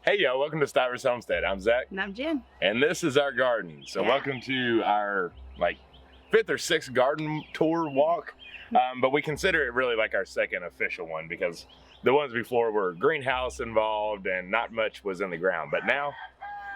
Hey y'all, welcome to Stivers Homestead. I'm Zach. And I'm Jen. And this is our garden. So welcome to our fifth or sixth garden tour walk. But we consider it really like our second official one because the ones before were greenhouse involved and not much was in the ground. But now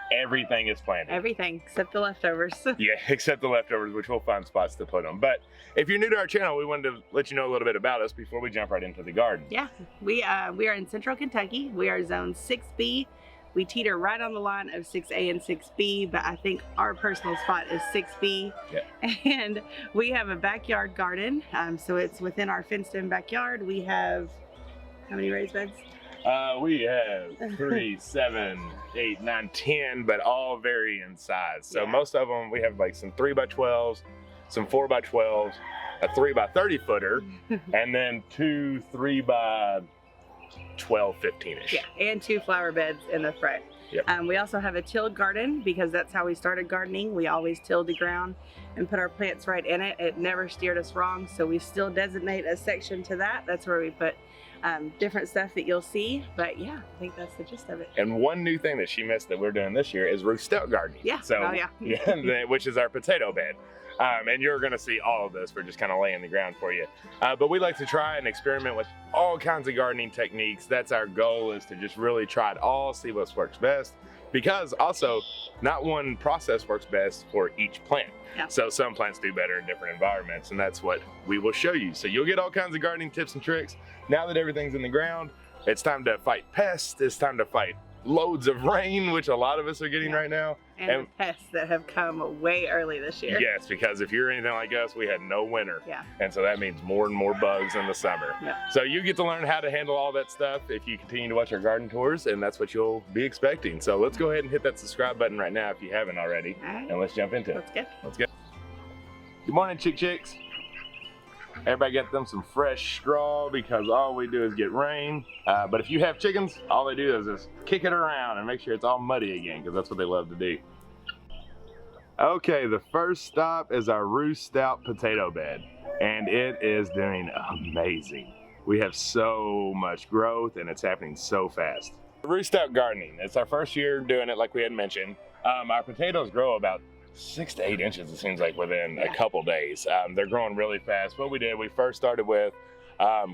everything is planted. Everything except the leftovers. Yeah, except the leftovers, which we'll find spots to put them. But if you're new to our channel, we wanted to let you know a little bit about us before we jump right into the garden. Yeah, we are in central Kentucky. We are zone 6B. We teeter right on the line of 6A and 6B, but I think our personal spot is 6B. Yeah. And we have a backyard garden, so it's within our fenced-in backyard. We have, how many raised beds? We have 3, 7, 8, 9, 10, but all vary in size. So most of them, we have like some 3x12s, some 4x12s, a 3x30 footer, and then 2 3x12, 15-ish. Yeah, and 2 flower beds in the front. Yep. We also have a tilled garden because that's how we started gardening. We always tilled the ground and put our plants right in it. It never steered us wrong, so we still designate a section to that. That's where we put different stuff that you'll see. But yeah, I think that's the gist of it. And one new thing that she missed that we're doing this year is Roost Out gardening. Yeah, so, which is our potato bed. And you're gonna see all of this. We're just kind of laying the ground for you. But we like to try and experiment with all kinds of gardening techniques. That's our goal, is to just really try it all, see what works best. Because also, not one process works best for each plant. Yeah. So some plants do better in different environments, and that's what we will show you. So you'll get all kinds of gardening tips and tricks. Now that everything's in the ground, it's time to fight pests. It's time to fight loads of rain, which a lot of us are getting right now. And the pests that have come way early this year. Yes, because if you're anything like us, we had no winter. Yeah. And so that means more and more bugs in the summer. Yeah. So you get to learn how to handle all that stuff if you continue to watch our garden tours, and that's what you'll be expecting. So let's go ahead and hit that subscribe button right now if you haven't already. All right. And let's jump into it. Let's go. Good morning, chicks. Everybody got them some fresh straw because all we do is get rain. But if you have chickens, all they do is just kick it around and make sure it's all muddy again, because that's what they love to do. Okay, the first stop is our Roost Out Potato Bed, and it is doing amazing. We have so much growth and it's happening so fast. Roost Out gardening, it's our first year doing it like we had mentioned. Our potatoes grow about 6 to 8 inches, it seems like, within a couple days. They're growing really fast. What we did, we first started with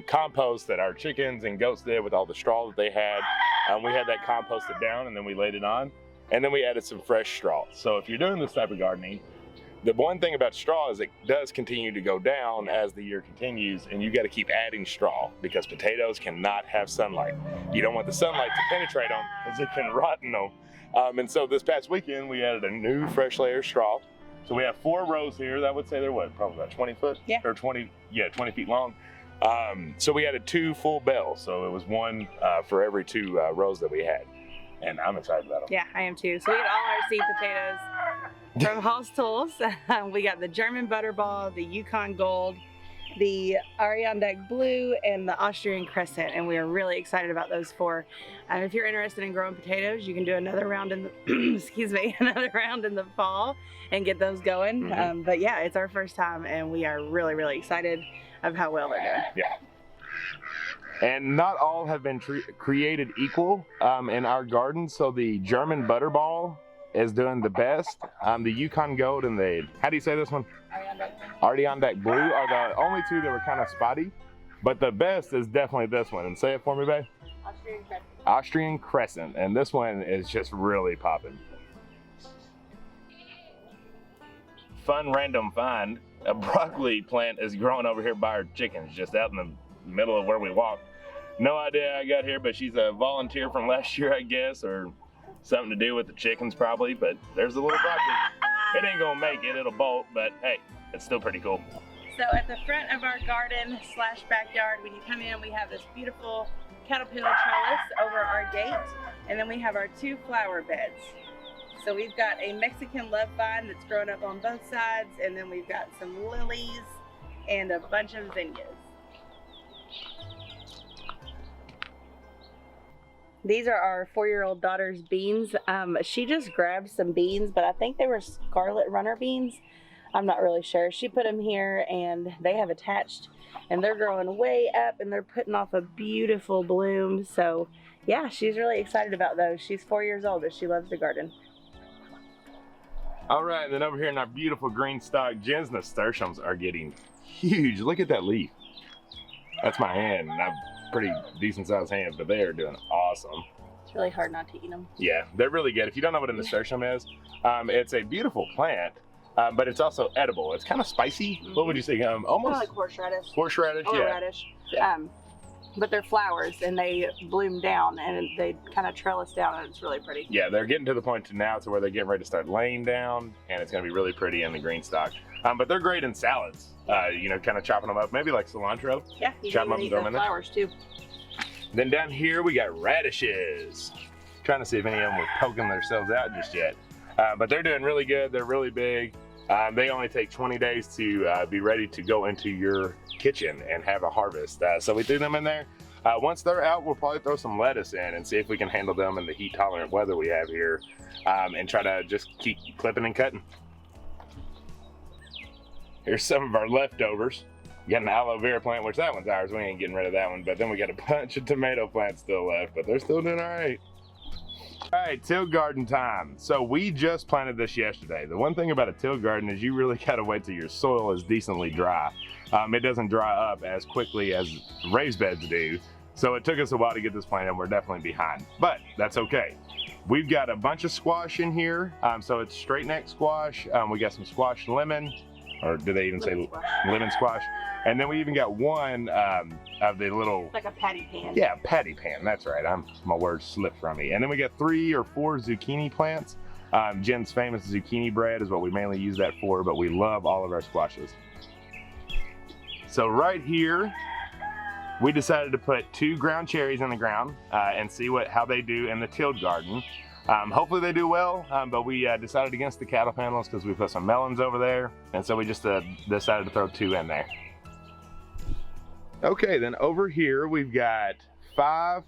compost that our chickens and goats did with all the straw that they had. We had that composted down, and then we laid it on, and then we added some fresh straw. So if you're doing this type of gardening, the one thing about straw is it does continue to go down as the year continues, and you got to keep adding straw because potatoes cannot have sunlight. You don't want the sunlight to penetrate them because it can rotten them. And so this past weekend, we added a new fresh layer of straw. So we have 4 rows here. That would say they're what, probably about 20 foot? Yeah. Or 20 feet long. So we added 2 full bales. So it was 1 for every 2 rows that we had. And I'm excited about them. Yeah, I am too. So we got all our seed potatoes from Hall's Tools. We got the German Butterball, the Yukon Gold, the Adirondack Blue, and the Austrian Crescent, and we are really excited about those 4. If you're interested in growing potatoes, you can do another round in the another round in the fall and get those going. But yeah, it's our first time, and we are really excited of how well they're doing. Yeah. And not all have been created equal in our garden. So the German Butterball is doing the best. The Yukon Gold and the, how do you say this one? Adirondack Blue are the only 2 that were kind of spotty. But the best is definitely this one. And say it for me, babe. Austrian Crescent. Austrian Crescent. And this one is just really popping. Fun random find. A broccoli plant is growing over here by our chickens, just out in the middle of where we walk. No idea how I got here, but she's a volunteer from last year, I guess, or something to do with the chickens probably. But there's a little broccoli. It ain't gonna make it, it'll bolt, but hey, it's still pretty cool. So at the front of our garden / backyard, when you come in, we have this beautiful caterpillar trellis over our gate, and then we have our 2 flower beds. So we've got a Mexican love vine that's grown up on both sides, and then we've got some lilies and a bunch of zinnias. These are our 4-year-old daughter's beans. She just grabbed some beans, but I think they were scarlet runner beans. I'm not really sure. She put them here and they have attached, and they're growing way up and they're putting off a beautiful bloom. So Yeah, she's really excited about those. She's 4 years old, but she loves the garden. All right, and then over here in our beautiful green stock, Jen's nasturtiums are getting huge. Look at that leaf. That's my hand, and I have pretty decent sized hands, but they are doing awesome. It's really hard not to eat them. Yeah, they're really good. If you don't know what a nasturtium is, it's a beautiful plant, but it's also edible. It's kind of spicy. Mm-hmm. What would you say? Almost kind of like horseradish. Horseradish, or yeah. Radish. Yeah. But they're flowers and they bloom down and they kind of trellis down and it's really pretty. Yeah, they're getting to the point now to where they're getting ready to start laying down and it's going to be really pretty in the green stock. But they're great in salads, you know, kind of chopping them up, maybe like cilantro. Yeah, you chop can eat the flowers too. Then down here we got radishes. Trying to see if any of them were poking themselves out just yet. But they're doing really good. They're really big. They only take 20 days to be ready to go into your kitchen and have a harvest. So we threw them in there. Once they're out, we'll probably throw some lettuce in and see if we can handle them in the heat tolerant weather we have here, and try to just keep clipping and cutting. Here's some of our leftovers. We got an aloe vera plant, which that one's ours. We ain't getting rid of that one. But then we got a bunch of tomato plants still left, but they're still doing all right. All right, till garden time. So we just planted this yesterday. The one thing about a till garden is you really gotta wait till your soil is decently dry. It doesn't dry up as quickly as raised beds do. So it took us a while to get this planted and we're definitely behind, but that's okay. We've got a bunch of squash in here. So it's straight neck squash. We got some squash lemon, or do they even say lemon squash? And then we even got one of the little... Like a patty pan. Yeah, patty pan, that's right. My words slipped from me. And then we got 3 or 4 zucchini plants. Jen's famous zucchini bread is what we mainly use that for, but we love all of our squashes. So right here, we decided to put 2 ground cherries in the ground and see how they do in the tilled garden. Hopefully they do well, but we decided against the cattle panels because we put some melons over there, and so we just decided to throw 2 in there. Okay, then over here we've got 5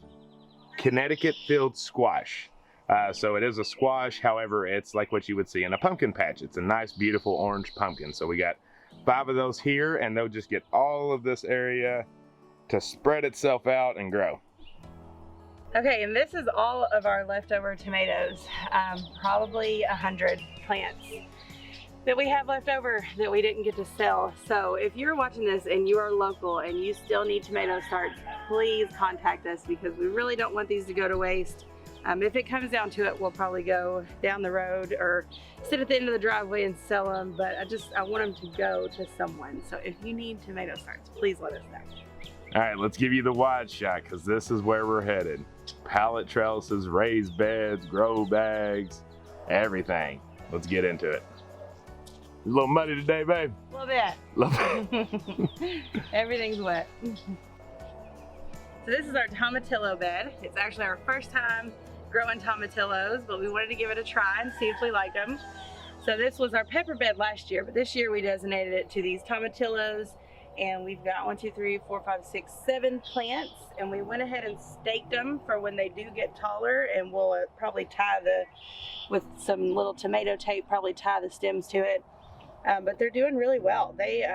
Connecticut field squash. So it is a squash, however, it's like what you would see in a pumpkin patch. It's a nice, beautiful orange pumpkin. So we got 5 of those here, and they'll just get all of this area to spread itself out and grow. Okay, and this is all of our leftover tomatoes, probably 100 plants that we have left over that we didn't get to sell. So if you're watching this and you are local and you still need tomato starts, please contact us because we really don't want these to go to waste. If it comes down to it, we'll probably go down the road or sit at the end of the driveway and sell them, but I want them to go to someone. So if you need tomato starts, please let us know. All right, let's give you the wide shot because this is where we're headed. Pallet trellises, raised beds, grow bags, everything. Let's get into it. A little muddy today, babe. A little bit. Little bit. Everything's wet. So this is our tomatillo bed. It's actually our first time growing tomatillos, but we wanted to give it a try and see if we like them. So this was our pepper bed last year, but this year we designated it to these tomatillos, and we've got 1, 2, 3, 4, 5, 6, 7 plants, and we went ahead and staked them for when they do get taller, and we'll probably tie with some little tomato tape, probably tie the stems to it. But they're doing really well. They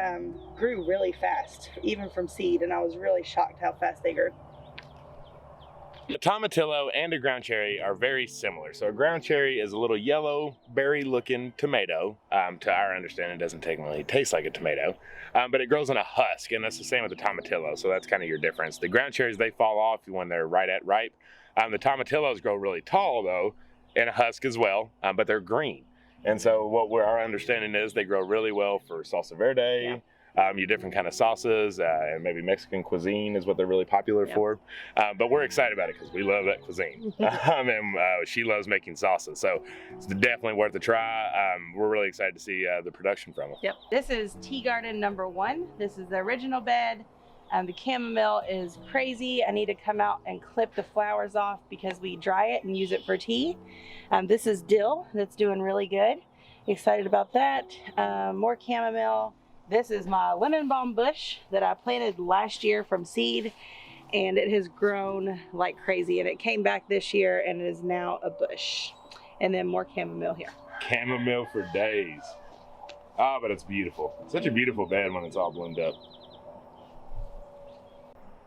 grew really fast, even from seed, and I was really shocked how fast they grew. A tomatillo and a ground cherry are very similar. So a ground cherry is a little yellow berry looking tomato. To our understanding, it doesn't technically taste like a tomato, but it grows in a husk, and that's the same with the tomatillo. So that's kind of your difference. The ground cherries, they fall off when they're right at ripe. The tomatillos grow really tall though, in a husk as well, but they're green. And so what our understanding is they grow really well for salsa verde, your different kind of sauces, and maybe Mexican cuisine is what they're really popular for. But we're excited about it because we love that cuisine. And she loves making salsa. So it's definitely worth a try. We're really excited to see the production from them. Yep. This is tea garden number 1. This is the original bed. The chamomile is crazy. I need to come out and clip the flowers off because we dry it and use it for tea. This is dill that's doing really good. Excited about that. More chamomile. This is my lemon balm bush that I planted last year from seed, and it has grown like crazy, and it came back this year and it is now a bush. And then more chamomile here. Chamomile for days. But it's beautiful. Such a beautiful bed when it's all bloomed up.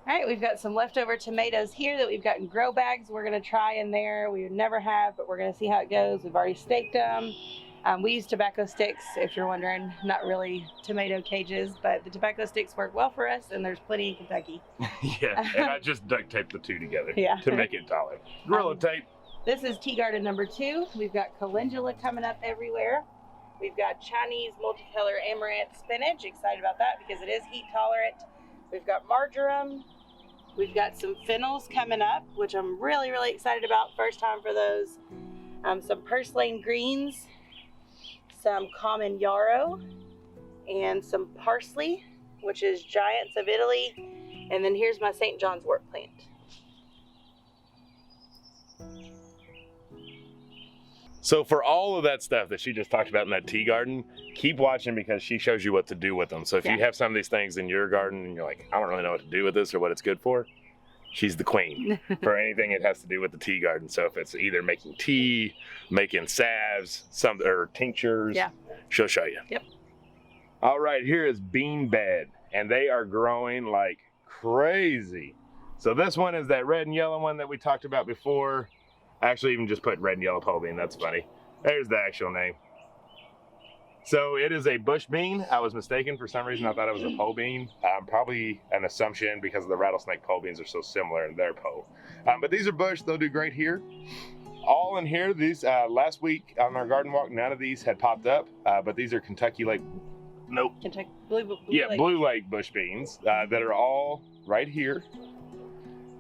All right, we've got some leftover tomatoes here that we've got in grow bags we're going to try in there. We would never have, but we're going to see how it goes. We've already staked them. We use tobacco sticks, if you're wondering, not really tomato cages, but the tobacco sticks work well for us, and there's plenty in Kentucky. Yeah, and I just duct taped the two together to make it taller. Gorilla tape. This is tea garden number 2. We've got calendula coming up everywhere. We've got Chinese multicolor amaranth spinach. Excited about that because it is heat tolerant. We've got marjoram. We've got some fennels coming up, which I'm really, really excited about. First time for those. Some purslane greens, some common yarrow, and some parsley, which is Giants of Italy. And then here's my St. John's wort plant. So for all of that stuff that she just talked about in that tea garden, keep watching because she shows you what to do with them. So if you have some of these things in your garden and you're like, I don't really know what to do with this or what it's good for, she's the queen for anything it has to do with the tea garden. So if it's either making tea, making salves, or tinctures, she'll show you. Yep. All right, here is bean bed, and they are growing like crazy. So this one is that red and yellow one that we talked about before. I actually even just put red and yellow pole bean, that's funny. There's the actual name. So it is a bush bean. I was mistaken for some reason. I thought it was a pole bean. Probably an assumption because the rattlesnake pole beans are so similar in their pole. But these are bush, they'll do great here. All in here, these last week on our garden walk, none of these had popped up, but these are Kentucky Lake, Kentucky Blue Lake. Blue Lake bush beans that are all right here.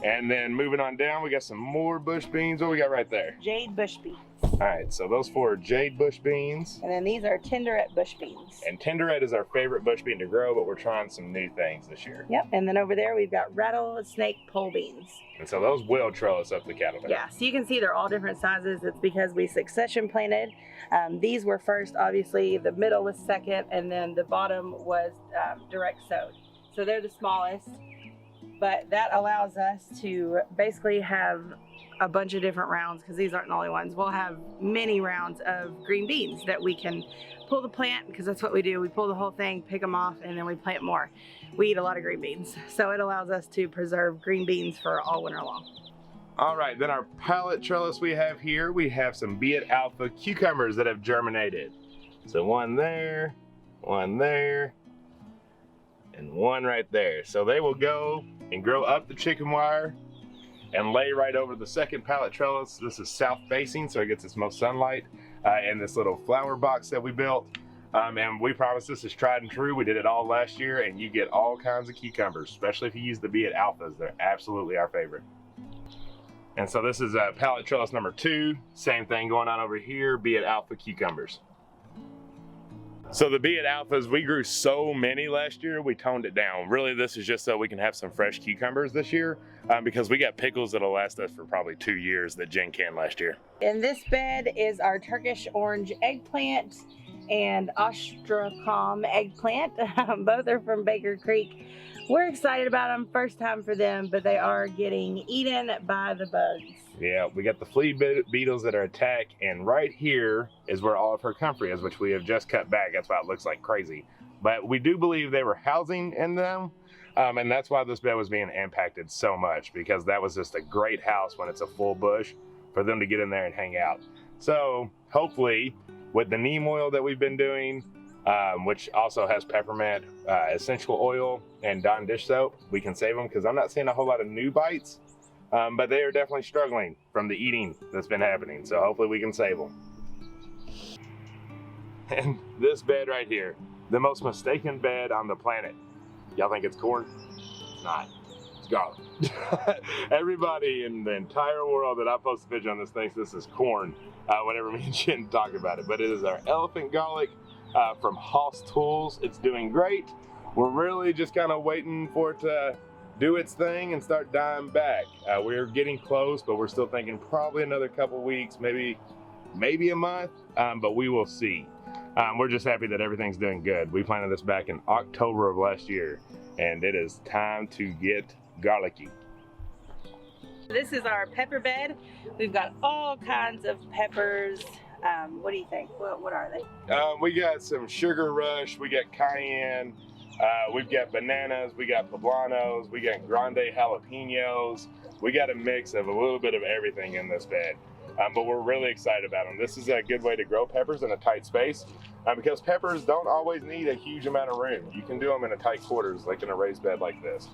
And then moving on down, we got some more bush beans. What we got right there? Jade bush beans. All right, so those 4 are Jade bush beans. And then these are tenderette bush beans. And tenderette is our favorite bush bean to grow, but we're trying some new things this year. Yep, and then over there we've got rattlesnake pole beans. And so those will trellis up the cattle bed. Yeah, so you can see they're all different sizes. It's because we succession planted. These were first, obviously, the middle was second, and then the bottom was direct sowed. So they're the smallest. But that allows us to basically have a bunch of different rounds, because these aren't the only ones. We'll have many rounds of green beans that we can pull the plant, because that's what we do. We pull the whole thing, pick them off, and then we plant more. We eat a lot of green beans. So it allows us to preserve green beans for all winter long. All right, then our pallet trellis we have here, we have some Be It Alpha cucumbers that have germinated. So one there, and one right there. So they will go and grow up the chicken wire and lay right over the second pallet trellis. This is south facing, so it gets its most sunlight in this little flower box that we built. And we promise this is tried and true. We did it all last year, and you get all kinds of cucumbers, especially if you use the Be It Alphas. They're absolutely our favorite. And so this is pallet trellis number 2. Same thing going on over here, Be It Alpha cucumbers. So the Be It Alphas, we grew so many last year, we toned it down. Really, this is just so we can have some fresh cucumbers this year because we got pickles that'll last us for probably 2 years that Jen canned last year. In this bed is our Turkish orange eggplant and Ostrakam eggplant. Both are from Baker Creek. We're excited about them, first time for them, but they are getting eaten by the bugs. Yeah, we got the flea beetles that are attacked, and right here is where all of her comfrey is, which we have just cut back. That's why it looks like crazy. But we do believe they were housing in them, and that's why this bed was being impacted so much, because that was just a great house when it's a full bush for them to get in there and hang out. So hopefully with the neem oil that we've been doing, which also has peppermint essential oil and Dawn dish soap, we can save them, because I'm not seeing a whole lot of new bites. But they are definitely struggling from the eating that's been happening. So hopefully we can save them. And this bed right here, the most mistaken bed on the planet. Y'all think it's corn? It's not. It's garlic. Everybody in the entire world that I post a picture on this thinks this is corn whenever me and Jen talk about it. But it is our elephant garlic from Hoss Tools. It's doing great. We're really just kind of waiting for it to do its thing and start dying back. We're getting close, but we're still thinking probably another couple weeks, maybe a month, but we will see. We're just happy that everything's doing good. We planted this back in October of last year, and it is time to get garlicky. This is our pepper bed. We've got all kinds of peppers. What do you think? What are they? We got some Sugar Rush, we got cayenne, We've got bananas, we got poblanos, we got grande jalapenos. We got a mix of a little bit of everything in this bed. But we're really excited about them. This is a good way to grow peppers in a tight space because peppers don't always need a huge amount of room. You can do them in a tight quarters, like in a raised bed like this.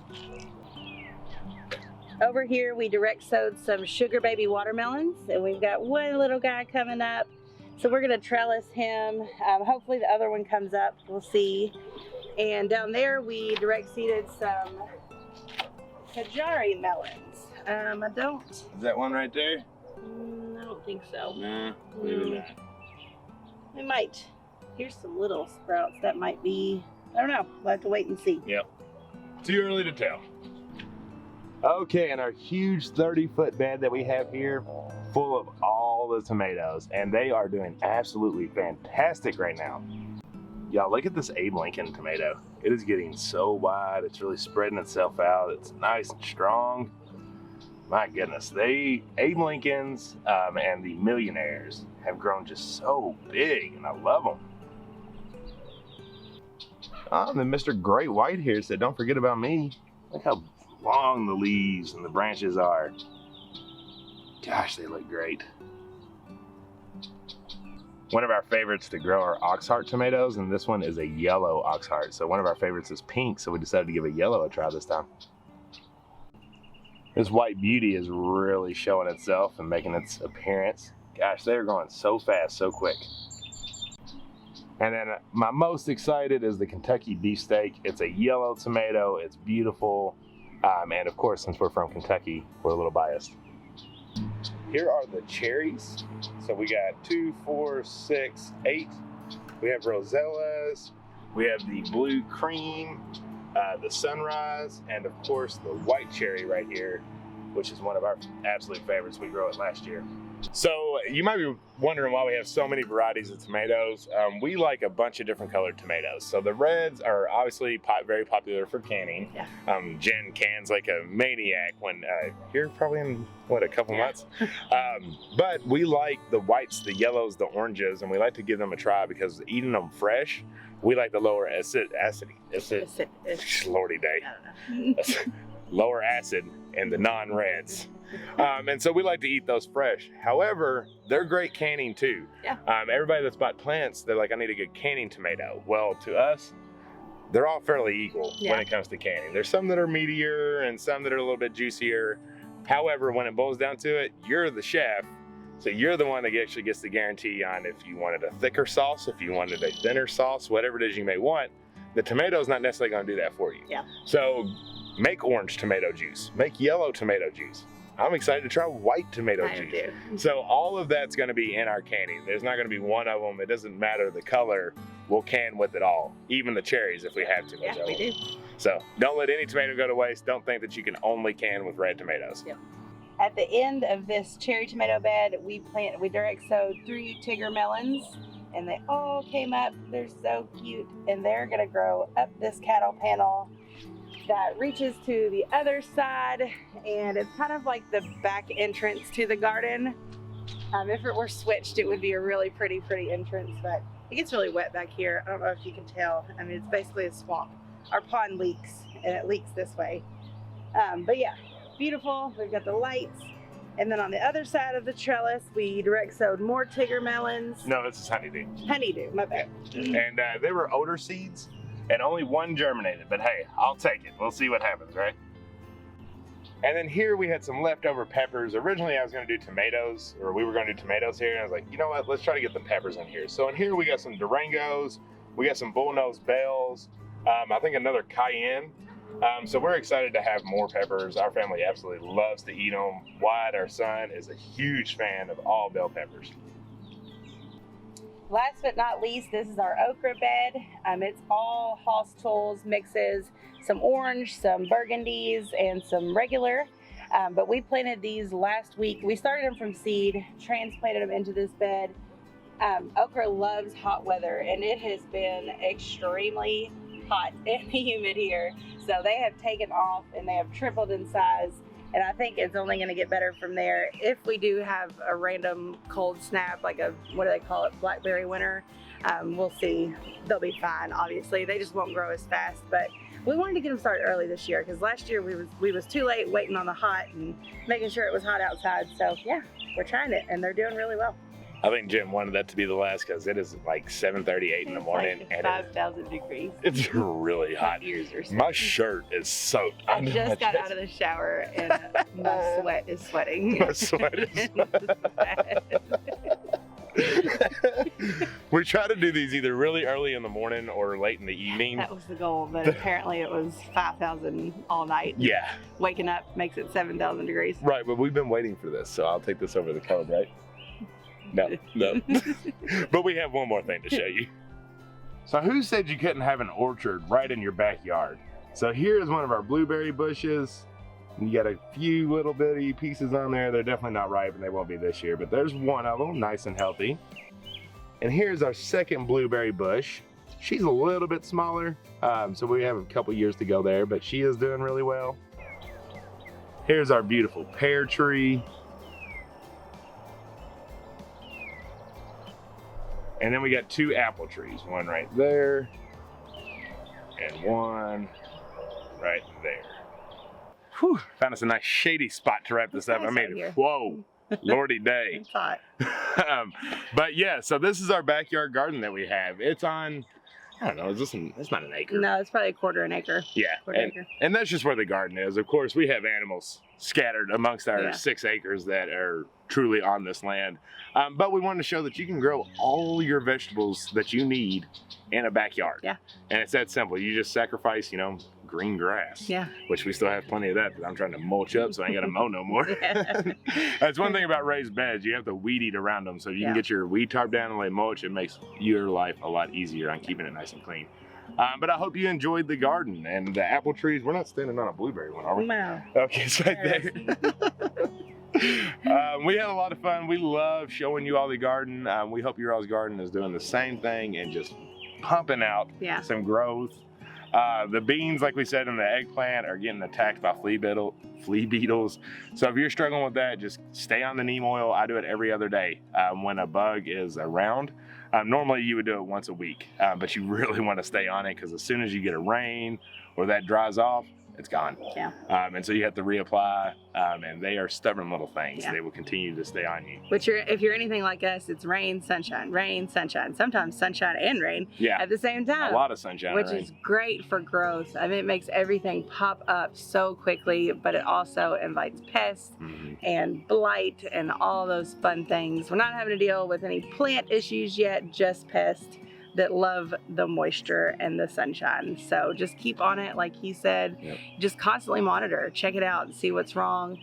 Over here, we direct sowed some sugar baby watermelons, and we've got one little guy coming up. So we're gonna trellis him. Hopefully the other one comes up, we'll see. And down there, we direct seeded some Kajari melons. Is that one right there? I don't think so. Nah, maybe not. We might. Here's some little sprouts. That might be, I don't know. We'll have to wait and see. Yep. Too early to tell. Okay, and our huge 30-foot bed that we have here, full of all the tomatoes, and they are doing absolutely fantastic right now. Y'all, look at this Abe Lincoln tomato. It is getting so wide. It's really spreading itself out. It's nice and strong. My goodness, Abe Lincolns and the Millionaires have grown just so big, and I love them. And then Mr. Great White here said, don't forget about me. Look how long the leaves and the branches are. Gosh, they look great. One of our favorites to grow are oxheart tomatoes, and this one is a yellow oxheart. So one of our favorites is pink, so we decided to give a yellow a try this time. This white beauty is really showing itself and making its appearance. Gosh, they're going so fast, so quick. And then my most excited is the Kentucky beefsteak. It's a yellow tomato, it's beautiful. And of course, since we're from Kentucky, we're a little biased. Here are the cherries. So we got 2, 4, 6, 8. We have rosellas. We have the blue cream, the sunrise, and of course the white cherry right here, which is one of our absolute favorites. We grew it last year. So you might be wondering why we have so many varieties of tomatoes. We like a bunch of different colored tomatoes. So the reds are obviously very popular for canning. Yeah. Jen cans like a maniac when here probably in what, a couple months. But we like the whites, the yellows, the oranges, and we like to give them a try because eating them fresh, we like the lower acidity. Lordy day. I don't know. Lower acid and the non-reds. And so we like to eat those fresh. However, they're great canning too. Yeah. Everybody that's bought plants, they're like, I need a good canning tomato. Well, to us, they're all fairly equal when it comes to canning. There's some that are meatier and some that are a little bit juicier. However, when it boils down to it, you're the chef. So you're the one that actually gets the guarantee on if you wanted a thicker sauce, if you wanted a thinner sauce, whatever it is you may want. The tomato's not necessarily gonna do that for you. Yeah. So make orange tomato juice, make yellow tomato juice. I'm excited to try white tomato juice. Do. So all of that's gonna be in our canning. There's not gonna be one of them. It doesn't matter the color. We'll can with it all. Even the cherries if we have to. Yeah, we do. So don't let any tomato go to waste. Don't think that you can only can with red tomatoes. Yep. At the end of this cherry tomato bed, we direct sowed 3 Tigger melons, and they all came up. They're so cute, and they're gonna grow up this cattle panel that reaches to the other side, and it's kind of like the back entrance to the garden. If it were switched, it would be a really pretty entrance, but it gets really wet back here. I don't know if you can tell. I mean, it's basically a swamp. Our pond leaks, and it leaks this way. But yeah, beautiful. We've got the lights. And then on the other side of the trellis, we direct sowed more Tigger melons. No, this is honeydew. Honeydew, my bad. And they were odor seeds, and only one germinated, but hey, I'll take it. We'll see what happens, right? And then here we had some leftover peppers. Originally I was gonna do tomatoes, or we were gonna do tomatoes here, and I was like, you know what, let's try to get the peppers in here. So in here we got some Durangos, we got some bullnose bells, I think another cayenne. So we're excited to have more peppers. Our family absolutely loves to eat them. Wyatt, our son, is a huge fan of all bell peppers. Last but not least, this is our okra bed. It's all Hoss Tools mixes, some orange, some burgundies, and some regular. But we planted these last week. We started them from seed, transplanted them into this bed. Okra loves hot weather, and it has been extremely hot and humid here. So they have taken off and they have tripled in size. And I think it's only going to get better from there. If we do have a random cold snap, like a, what do they call it, blackberry winter, we'll see. They'll be fine, obviously. They just won't grow as fast. But we wanted to get them started early this year because last year we was too late waiting on the hot and making sure it was hot outside. So yeah, we're trying it and they're doing really well. I think Jim wanted that to be the last because it is like 7:38 in the morning. Like and 5,000 degrees. It's really hot. My shirt is soaked. I just got out of the shower and my sweat is sweating. My sweat is We try to do these either really early in the morning or late in the evening. That was the goal, but apparently it was 5,000 all night. Yeah. Waking up makes it 7,000 degrees. Right, but we've been waiting for this, so I'll take this over the code, right? No. But we have one more thing to show you. So who said you couldn't have an orchard right in your backyard? So here's one of our blueberry bushes. You got a few little bitty pieces on there. They're definitely not ripe and they won't be this year, but there's one of them, nice and healthy. And here's our second blueberry bush. She's a little bit smaller, so we have a couple years to go there, but she is doing really well. Here's our beautiful pear tree. And then we got two apple trees, one right there and one right there. Whew, found us a nice shady spot to wrap this up. I mean, whoa, lordy day. It's hot. But yeah, so this is our backyard garden that we have. It's on, I don't know, it's not an acre. No, it's probably a quarter an acre. Yeah, Acre. And that's just where the garden is. Of course, we have animals scattered amongst our 6 acres that are truly on this land. But we wanted to show that you can grow all your vegetables that you need in a backyard. Yeah. And it's that simple. You just sacrifice, green grass. Yeah. Which we still have plenty of that I'm trying to mulch up so I ain't got to mow no more. That's one thing about raised beds. You have to weed eat around them. So you can get your weed tarp down and lay mulch. It makes your life a lot easier on keeping it nice and clean. But I hope you enjoyed the garden and the apple trees. We're not standing on a blueberry one, are we? No. Okay, it's right there. We had a lot of fun. We love showing you all the garden. We hope your all's garden is doing the same thing and just pumping out some growth. The beans, like we said, and the eggplant are getting attacked by flea beetles. So if you're struggling with that, just stay on the neem oil. I do it every other day when a bug is around. Normally you would do it once a week, but you really want to stay on it because as soon as you get a rain or that dries off, it's gone. Yeah. And so you have to reapply, and they are stubborn little things. Yeah. They will continue to stay on you. Which if you're anything like us, it's rain, sunshine, sometimes sunshine and rain at the same time. A lot of sunshine which and rain. Is great for growth. I mean, it makes everything pop up so quickly, but it also invites pests and blight and all those fun things. We're not having to deal with any plant issues yet, just pests that love the moisture and the sunshine. So just keep on it, like he said. Just constantly monitor, check it out and see what's wrong.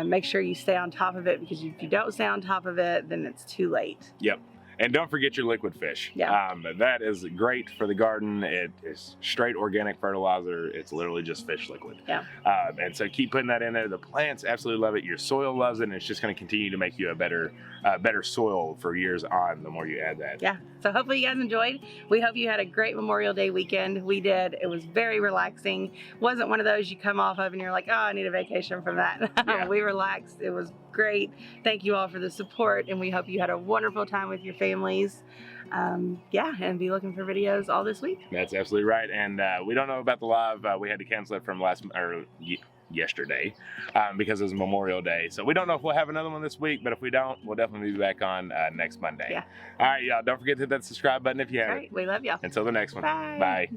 Make sure you stay on top of it, because if you don't stay on top of it, then it's too late. Yep. And don't forget your liquid fish. Yeah. That is great for the garden. It is straight organic fertilizer. It's literally just fish liquid. Yeah. And so keep putting that in there. The plants absolutely love it. Your soil loves it, and it's just going to continue to make you a better soil for years on the more you add that. Yeah. So hopefully you guys enjoyed. We hope you had a great Memorial Day weekend. We did. It was very relaxing. Wasn't one of those you come off of and you're like, oh, I need a vacation from that. Yeah. We relaxed. It was great. Thank you all for the support, and we hope you had a wonderful time with your families. And be looking for videos all this week. That's absolutely right. And we don't know about the live. We had to cancel it from yesterday because it was Memorial Day. So we don't know if we'll have another one this week, but if we don't, we'll definitely be back on next Monday. Yeah. All right, y'all. Don't forget to hit that subscribe button if you haven't. All right. We love y'all. Until the next one. Bye. Bye.